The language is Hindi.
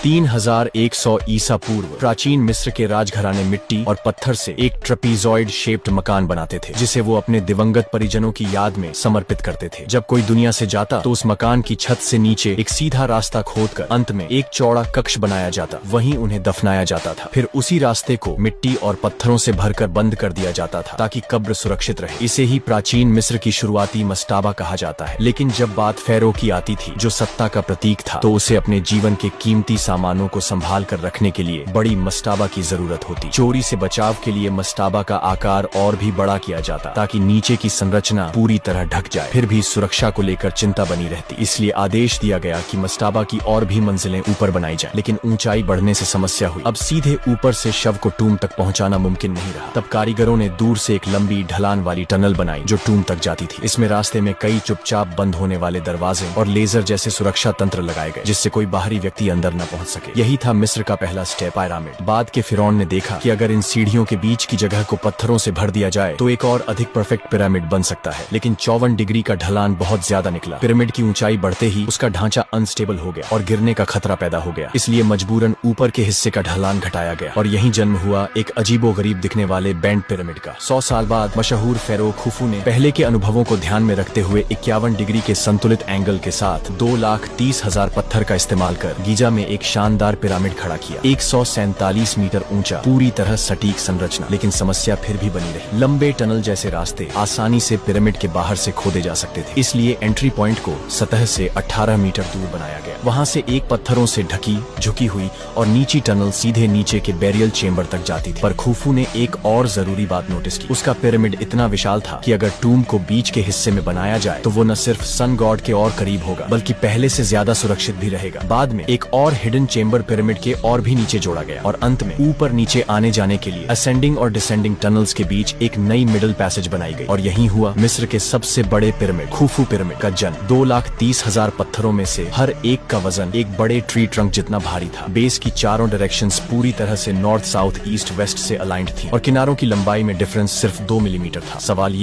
3100 ईसा पूर्व प्राचीन मिस्र के राजघराने मिट्टी और पत्थर से एक ट्रपीजॉइड शेप्ड मकान बनाते थे, जिसे वो अपने दिवंगत परिजनों की याद में समर्पित करते थे। जब कोई दुनिया से जाता तो उस मकान की छत से नीचे एक सीधा रास्ता खोदकर अंत में एक चौड़ा कक्ष बनाया जाता, वहीं उन्हें दफनाया जाता था। फिर उसी रास्ते को मिट्टी और पत्थरों से भरकर बंद कर दिया जाता था ताकि कब्र सुरक्षित रहे। इसे ही प्राचीन मिस्र की शुरुआती मस्ताबा कहा जाता है। लेकिन जब बात फेरो की आती थी, जो सत्ता का प्रतीक था, तो उसे अपने जीवन के कीमती सामानों को संभाल कर रखने के लिए बड़ी मस्ताबा की जरूरत होती। चोरी से बचाव के लिए मस्ताबा का आकार और भी बड़ा किया जाता ताकि नीचे की संरचना पूरी तरह ढक जाए। फिर भी सुरक्षा को लेकर चिंता बनी रहती, इसलिए आदेश दिया गया कि मस्ताबा की और भी मंजिलें ऊपर बनाई जाए। लेकिन ऊंचाई बढ़ने से समस्या हुई। अब सीधे ऊपर से शव को टूम तक पहुंचाना मुमकिन नहीं रहा। तब कारीगरों ने दूर से एक लंबी ढलान वाली टनल बनाई जो टूम तक जाती थी। इसमें रास्ते में कई चुपचाप बंद होने वाले दरवाजे और लेजर जैसे सुरक्षा तंत्र लगाए गए, जिससे कोई बाहरी व्यक्ति अंदर न पहुंच सके। यही था मिस्र का पहला स्टेप, पिरामिड। बाद के फिरौन ने देखा कि अगर इन सीढ़ियों के बीच की जगह को पत्थरों से भर दिया जाए तो एक और अधिक परफेक्ट पिरामिड बन सकता है। लेकिन 54 डिग्री का ढलान बहुत ज्यादा निकला। पिरामिड की ऊंचाई बढ़ते ही उसका ढांचा अनस्टेबल हो गया और गिरने का खतरा पैदा हो गया। इसलिए मजबूरन ऊपर के हिस्से का ढलान घटाया गया और यहीं जन्म हुआ एक अजीबोगरीब दिखने वाले बैंड पिरामिड का। 100 साल बाद मशहूर फेरो खुफू ने पहले के अनुभवों को ध्यान में रखते हुए 51 डिग्री के संतुलित एंगल के साथ 2,30,000 पत्थर का इस्तेमाल कर गीजा में एक शानदार पिरामिड खड़ा किया। 147 मीटर ऊंचा, पूरी तरह सटीक संरचना। लेकिन समस्या फिर भी बनी रही। लंबे टनल जैसे रास्ते आसानी से पिरामिड के बाहर से खोदे जा सकते थे, इसलिए एंट्री पॉइंट को सतह से 18 मीटर दूर बनाया गया। वहां से एक पत्थरों से ढकी झुकी हुई और नीची टनल सीधे नीचे के बैरियल चेंबर तक जाती थी। पर खुफू ने एक और जरूरी बात नोटिस की। उसका पिरामिड इतना विशाल था कि अगर टूम को बीच के हिस्से में बनाया जाए तो वो न सिर्फ सन गॉड के और करीब होगा, बल्कि पहले से ज्यादा सुरक्षित भी रहेगा। बाद में एक और हिडन चेंबर पिरामिड के और भी नीचे जोड़ा गया और अंत में ऊपर नीचे आने जाने के लिए असेंडिंग और डिसेंडिंग टनल्स के बीच एक नई मिडिल पैसेज बनाई गई। और यही हुआ मिस्र के सबसे बड़े पिरामिड, खुफू पिरामिड का जन्म। 2,30,000 पत्थरों में से हर एक का वजन एक बड़े ट्री ट्रंक जितना भारी था। बेस की चारों डायरेक्शंस पूरी तरह से नॉर्थ, साउथ, ईस्ट, वेस्ट से अलाइंड थी और किनारों की लंबाई में डिफरेंस सिर्फ 2 मिलीमीटर था। सवाल ये